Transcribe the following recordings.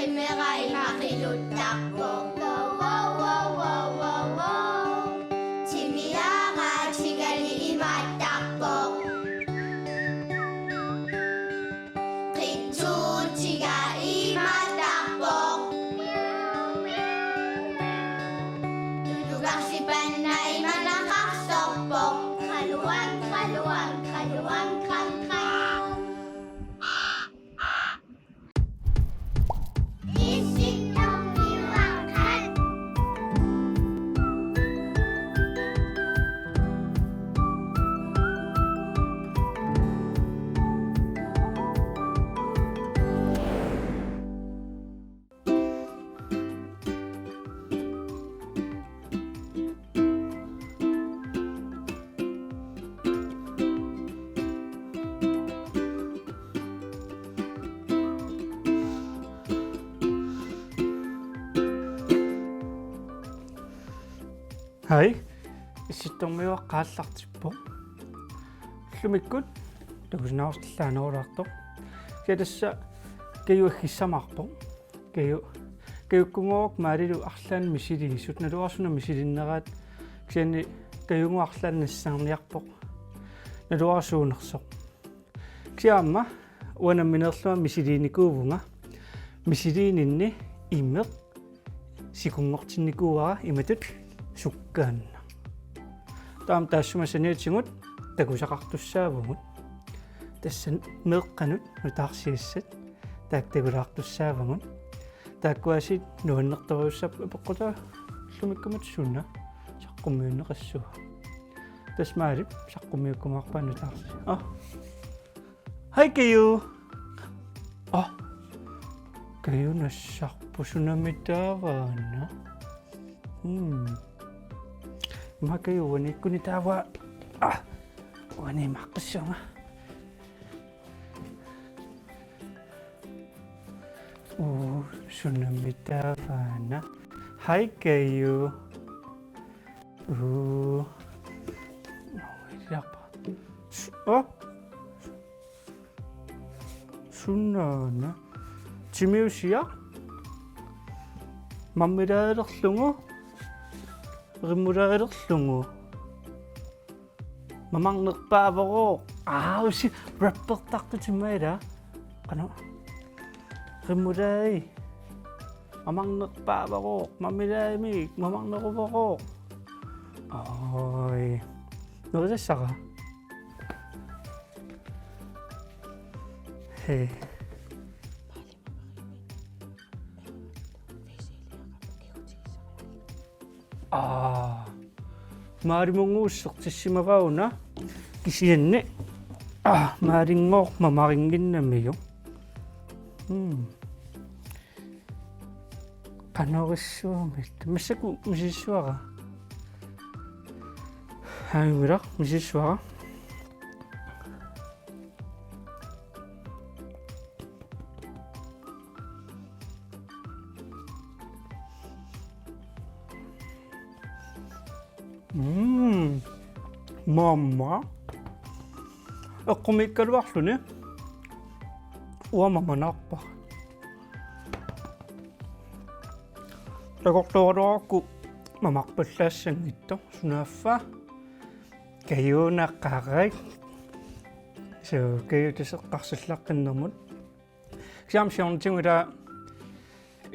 Qimerai maqiluttarpo wow wow wow wow wow Timiara tigali imattarpo Qittu tiga imattarpo Tutugarsipannai manaqarsorpo Qaluan qaluan qaluan qam qam Hei, issittormiuaq qaалlartippo. Llumikkut takusnaarstellaanerulaarto. Kiatassa kayuaggissamarpo. Kayukkunguuq maalilu arlaan misiligisut naluarsuna misilinneraat kiani kayunguarlaan nassaarniarpo. Naluarsuunersoq. Kiaamma uanamminerluma misiliinikuuvunga. Misiliininni immeq sikungortinnikuuara imatut sukkaanna. Taam taassumасаниатигут такусақартуссаавгут. Тассан меэққанут нутаарсиассат таактагулаартуссаавгут. Тааккуасит нуаннерторуссап эпеққута лумиккумат сунна саққуммиуннеқассуа. Тасмаалип саққуммиуккумаарпаа нутаарси. Хай каю. Каю нассарпу сунамитааваана. Maka wani kuni tawa wani maqssunga sunnamitavana hai kayu sunnana timiusia mammidaalerlungu rimuraalerlungu mamangnerpaavoro usi rappertartutimaila qano rimuraai mamangnerpaavoro mamilaami mamangneruvoro oi norisassara he maarimungussertissimavauna kisianni maaringoor mamaringinnamiu qanorissuumit massaku misissuara haimira misissuara Mamma eqqumikkaluarluni uamamanaarpa taqortuarluarku mamarpallaassanngitto sunaaffa kayuunaqqaarik so kayutaseqqarsallaqqinnermut kiamsiornitigula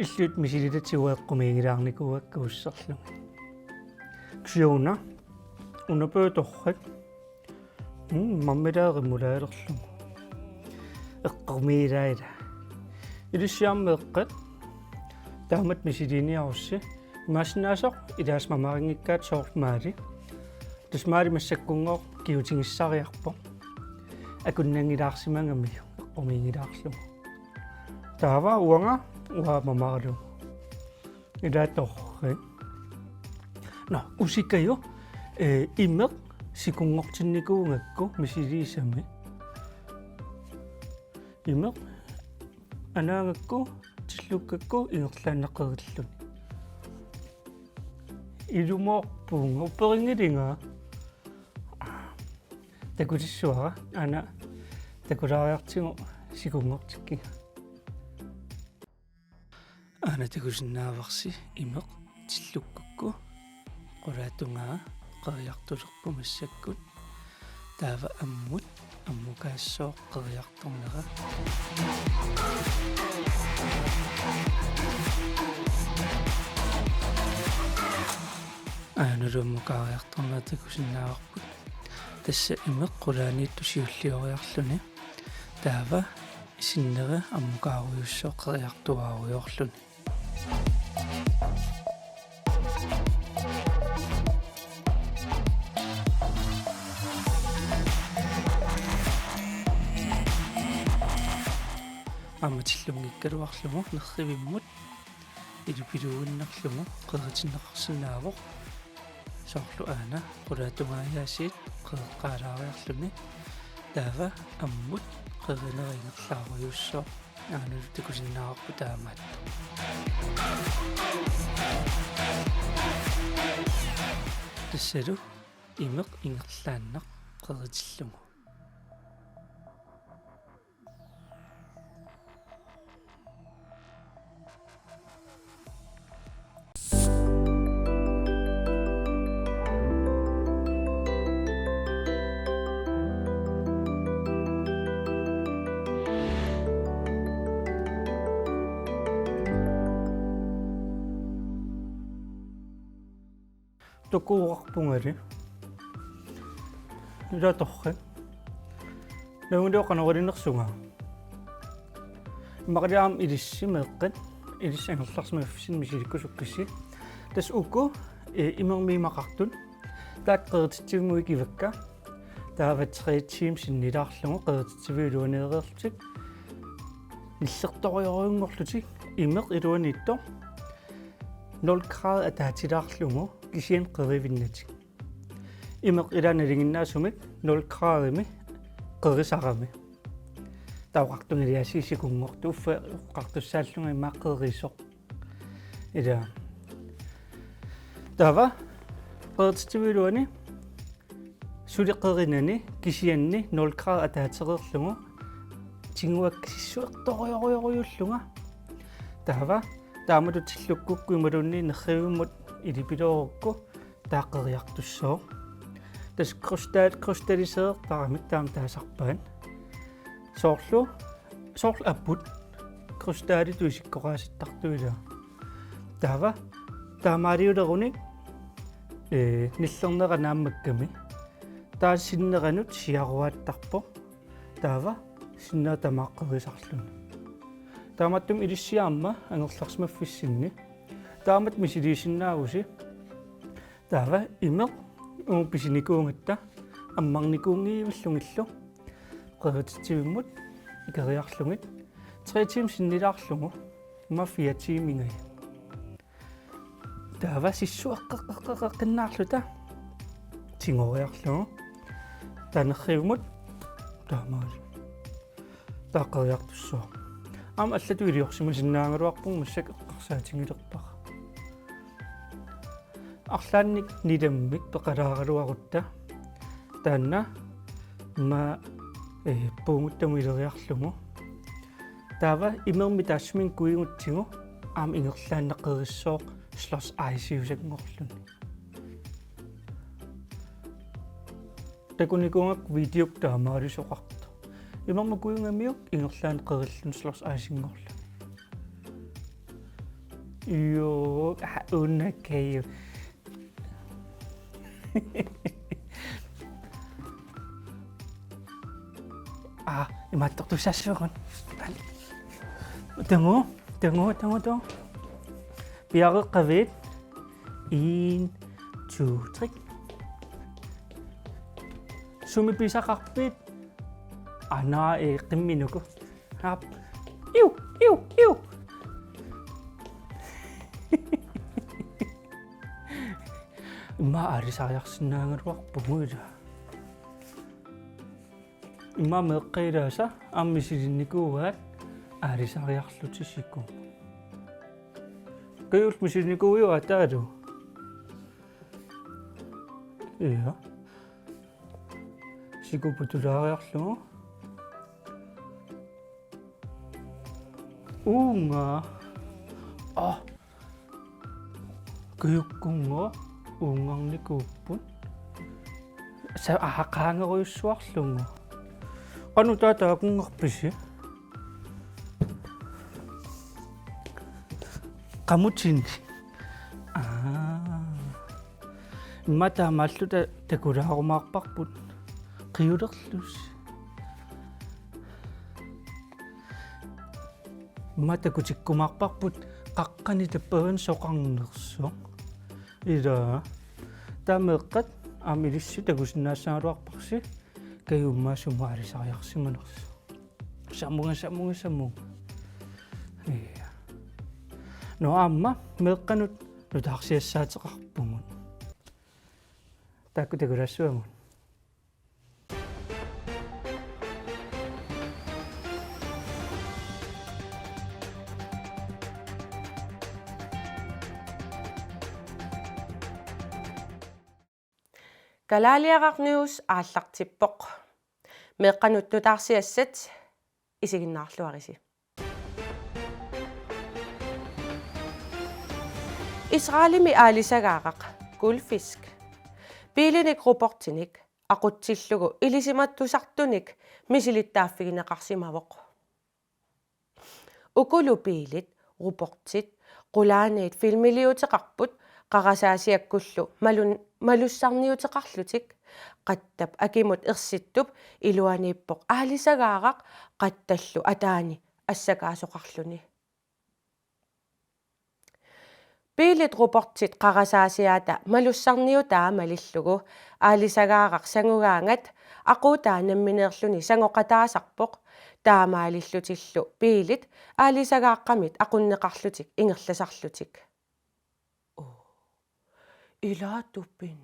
illut misililatiueqqumigilaarnikuakka usserlungi kiuna unapötorrak mammilaerimulaalerlungu eqqermiilaila ilussiarmeeqqat taamat misiliiniarussi imaassinaasoq ilaasmamaringikkaat soormaali tasmaali massakkungoor kiutingissariarpo akunnangilaarsimangamiu eqqermiigilaarlungu taava uanga uamamaralu ilaatorrak no usikayu immeq sikungortinnikuungakku misiliisami immeq anaangakku tillukkakku ingerlaanneqerilluni ilumorpuunga upperingilinga takulissuara ana takulaariartigu sikungortikkinga ана тагусиннааварси имеқ тиллуккукку qulatungaa qeriartulerpu massakkut taava ammut ammukaassooq qeriartornera aanulummukaariartornera tagusinnaavarput tassa imeq qulaaniittu siullioriarluni taava isinnera ammukaarujussooq qeriartuaaruyorluni аматиллунгиккалуарлугу нерривиммут илупилугуннарлугу qeritinneqarsinnaavoq soorlu aana qulaatungaayaasiit qeeqqaalaaриарлуни таава аммут qerineringerlaarujussoo aanulu takusinnaavarpu taamaat тассалу имеқ ингерлааннақ qeritillугу токуарпунгали илаторре наундеоқанерилинерсунга имақалиаам илиссимеэққат илиссангерларсимаффисин мисиликкусуккисси тас уку имермиимақартун тааққерититсигмуи кивакка тааватсериитсиим синнилаарлугу қерититсивиулуанеерерлутик ниллерториориунгорлутик имеқ илуаниитто 0 град атаатилаарлугу кисиан qerivinnatик имеқ илааналигиннаасумик 0 градими qerisarami тауқартунгалиасисикунгорту уффа қартуссааллунга имааққерисоқ ила тава qerititсивиулуани сулиқеринани кисианни 0 град атаатерерлугу тингуаккиссуэрториориориуллунга тава тааматутиллуккукку ималунни нерривиммут илипилоорукку тааққериартуссоо тас крусталисеэртарамик таам таасарпаан соорлу аппут крусталиту исиккорааситтартуила таава таамаалиулеруник ниллернера нааммакками таассиннеранут сиаруааттарпо таава синнаа тамааққерисарлуни тааматтум илиссиаама ангерларсимаффиссинни таамат мисилисиннаагуси таава имеқ писиникуунгатта аммарникуунгиивиллунгиллу qerititсивиммут икериарлугит 3 тим синнилаарлугу ума 4 тимингай таава сиссуаққаққаққиннаарлута тингориарлугу танерривмут таамаали тааққериартуссоо ам аллату илиорсимасиннаангалуарпуг массак эққарсаатингилерпара арлаанник ниламмик пеқалааралуарутта таанна ма пуумуттаму илериарлугу таава имерми таассмин куигутсигу аам ингерлааннеққериссооқ слос айсиусакнгорлуни такуникунгак видеок таамаалисоқарто имерма куингамиук ингерлаанеққериллун слос айсингорлуни ио унакею иматтортуссаассугун тангу пиареққавит 1 2 3 суми писақарпит анаа қимминуку хап иу ма арисариарсиннаангалуарпугуила имма меққилааса аммисилинникуугаат арисариарлутиссикку кайул мисилинникууиуа таалу иа сикупутулаариарлугу уунга Kuyukkungo uungarnikuupput. Sa ahaqaangeruissuarlungu. Qanu taataakungarpisi. Qamutini. Mata malluta takulaarumaarparput. Qiulerlus. Mata kutikkumaarparput qaqqani tappagan soqarnerso. Ida tameqqat amilissi takusinnaasaaluarparsi kayummaasumualisariarsimanerso. Sammunga. Iya. No amma meqqanut nutaarsiassaateqarpungut. Takutakulaassuamun. Kalaliaqarnius aallartippoq meeqqanut tutaarsiassat isiginnaarluarisi. Israelimi aalisagaaqaq gulfisk piilinik ruportinik aqutsillugu ilisimattusartunik misilittaaffigineqarsimavoq. Ukulu piilit ruportit qulaaniit filmiliuteqarput qarasaasiakkullu malussarniuteqarlutik qattap akimut ersittup iluaniippoq aalisagaaqaq qattallu ataani assakaasoqarluni. Piilit ruportit qarasaasiaata malussarniutaa malillugu aalisagaaqaq sangugaangat aquutaa nammineerluni sangoqataasarpoq taamaalillutillu piilit aalisagaaqqamit aqunneqarlutik ingerlasarlutik. Ilaatupin.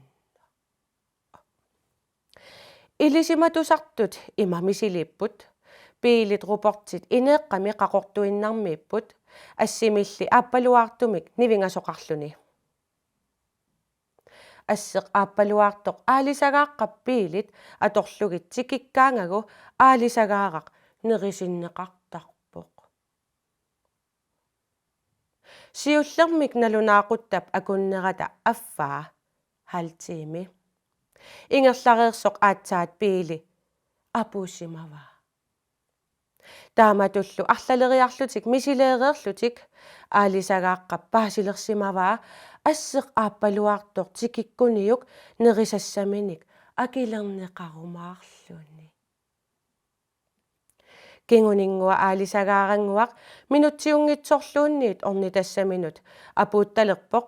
Ilisimatusartut imamisiliipput piilit ruportit ineeqqami qaqortuinnarmiipput assimilli aappaluaartumik nivingasoqarluni. Asseq aappaluaartoq aalisagaaqqap piilit atorlugit tikikkaangagu aalisagaaqaq nerisinneqartarpoq. Siullermik nalunaaquttab akunnerata affaa haltiimi. Ingerlareersoq aatsaat piili apuussimavaa. Taamatullu arlaleriarlutik misileereerlutik aalisagaaqqap paasilersimavaa asseq aappaluaartoq tikikkuniuk nerisassaminik akilerneqarumaarluni. Kinguningua aalisagaaranguaq minutsiungitsorluunniit ornitassaminut apuuttalerpoq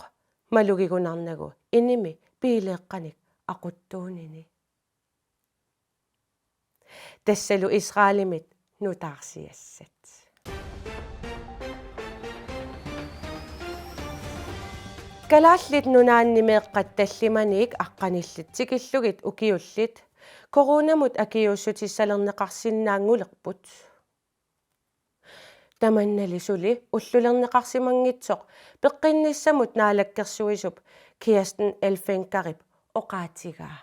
malugigunarnagu inimi piileeqqanik aquttuunini. Tassalu Israelimit nutaarsiassat. Kalaallit nunaannimeeqqat tallimanik aqqanillit tikillugit ukiullit koronamut akiussutissaleerneqarsinnaangulerput. Tamannalisuли уллулернеқарсимангитсоқ пеққинниссамут наалаккерсуисуп Kirsten Elfenkarip оqaatigaa.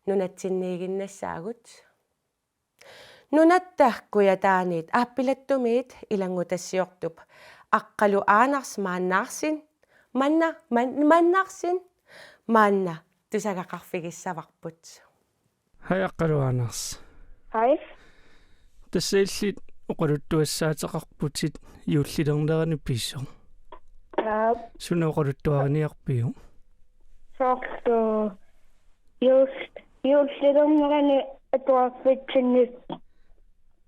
Nunatsinniiginnassaagut. Nunattaakkuятааниит ааппилаттумиит илангутассиортуп аққалу аанарс мааннаарсин маанна тусагақарфигиссаварпут. Hayaqqaluanars. Hej. Tassaillit oqaluttuassaateqarputit iullilernderani pissu. Ja, Suna oqaluttuariniarpiu. så just det område att vara fitness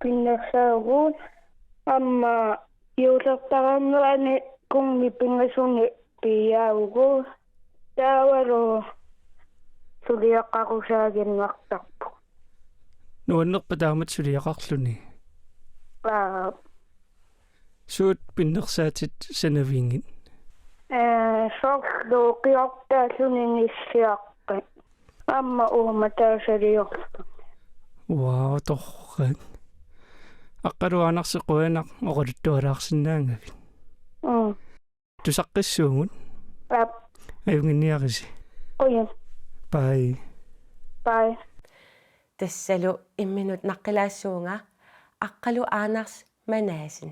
pinnasaurus amma juusertarammerani kummipingasungi piaugu taawalo suliaqqarusaaginneqtarpu. Nuannerpa taamat suliaqarluni. Suut pinnersaatit sanavingit. Sorlu qiortaasuninissiaqqi amma uumataasaliorlu. Wow, torraq. Aqqaluanarsequanaq oqaluttualaarsinnaangagit. Tusaqqissuungut. Ayunginniarisi. Oyen. Bye. Bye. Tassalu imminut naqqilaassуунга аққалу аанарс манааsin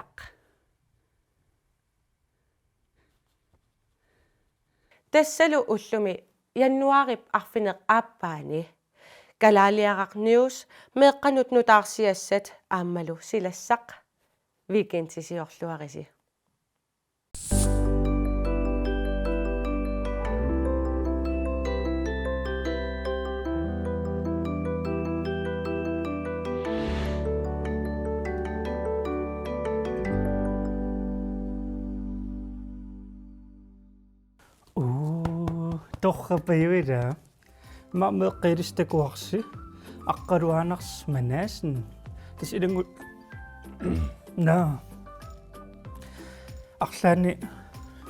силассақ тассалу уллуми яннуарип арфинеқ ааппаани калаалиарарниус меэққанут нутаарсиассат ааммалу силассақ викентисиорлуариси торрапаюила ма меққилистакуарси аққалуанарс манаасин тас илангут на арлаани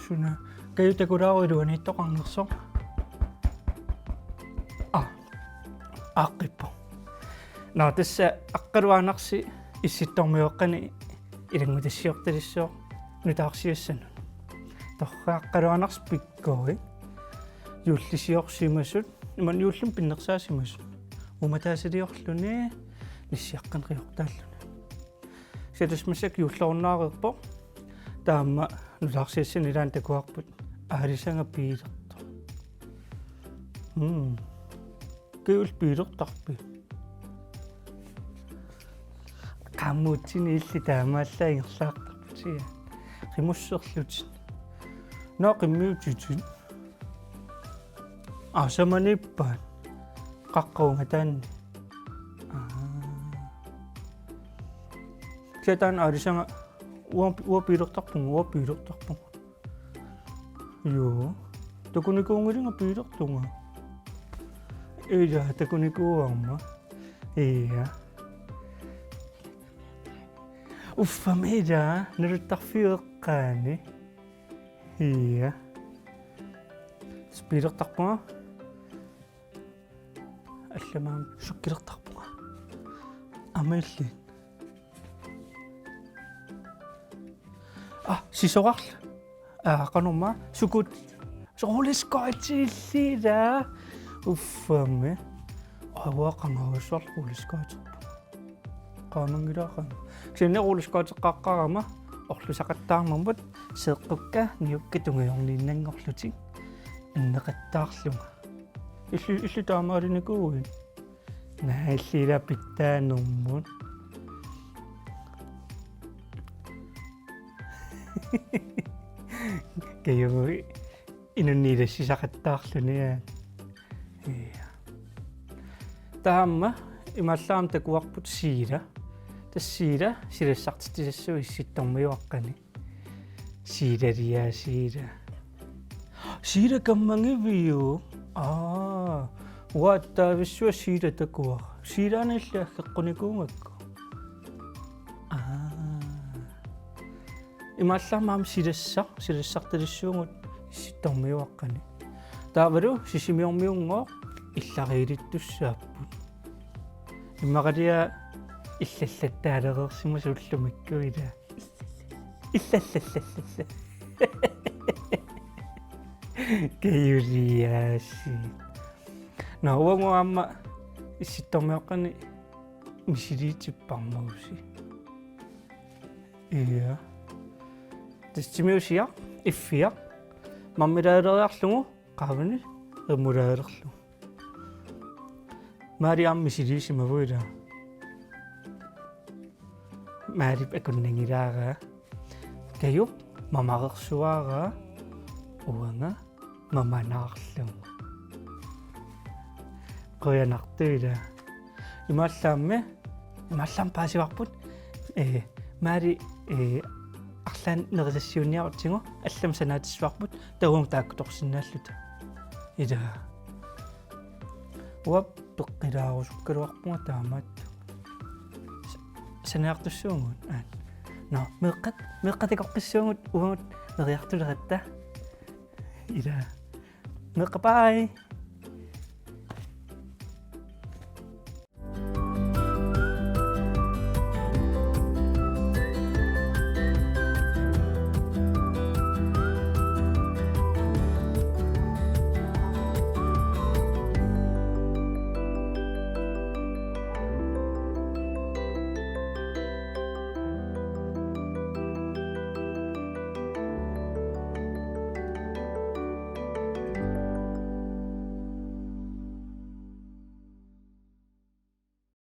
суна каютакулааруилуани тоқарнерсо аққиппо на тасса аққалуанарси исситтормиоққани илангутассиорталиссоо нутаарсиассану торрааққалуанарс пиккори юллисиорсимасут иман юллум пиннерсаасимасут уматаасилиорлуни ниссиаққанриортааллуни сетусмасак юллорнаарерпо таама нулаарсиассани илаан такуарпут аалисанга пиилерто кеул пиилертарпи каммуутсини илли таамааллаагерлаартарпутига qimуссерлутит ноо qimmiutitut Asamanippan. Qaqqaungatanni. Siatan arisanga uapiilertarpunga. Joo. Takunikuungiringa piilertunga. Ida takunikuuarma. Iya. Uffa mida niruttarfiueqqaani. Iya. Piilertarpunga. Allamaam sukkilertarpunga. Amailli. Sisoqarla. Qanorma sukut soruliskoitiillida. Uffame. Awaqangaussuar ruliskoiterpa. Qaanangilaqan. Sinneruliskoiteqqaqqarama orlusaqattaarmamut seeqqukka niukkatungajorniinnangorlutik. Inneqattaarlunga. Illu taamaalinikuuin. Naallila pittaanermut. Kayo inunniilassisaqattaarluni. Iya. Taamma imallaam takuarput siila. Tassiila silassartitisassu issittormiuaqqani. Siila. Siila kammangiviu. Uattavissua siila takua. Siilaaneilla keqqunikuungakku. Imallaamaam silassartilissuungut issittormiuaqqani. Taavalu sisimiormiunngoo illariilittussaapput. Immaqalia illallattaalereersimu sullumakkuila. Illallallalla. Kayuliaasi. Uanguaamma issittormiaqqani misiliitipparmagusi. Iya. Tissimiusiaq iffiaq mammilaalerearlugu qaavani emulaaleerlugu. Maariam misiliisimavuila. Maarip akunnangilaaraa. Kayuq mamareersuaaraa uanga mamanaarlugu. Qoyanartuila. Imallaam paasivarput maari арлаан нерилассиуниарутсигу аллам санаатиссуарпут тагуум тааккуторсиннааллута ила уап пеққилаарусуккалуарпунга таамаатту санаартуссуугут меққатикоққиссуугут угут нериартулератта ила меққапай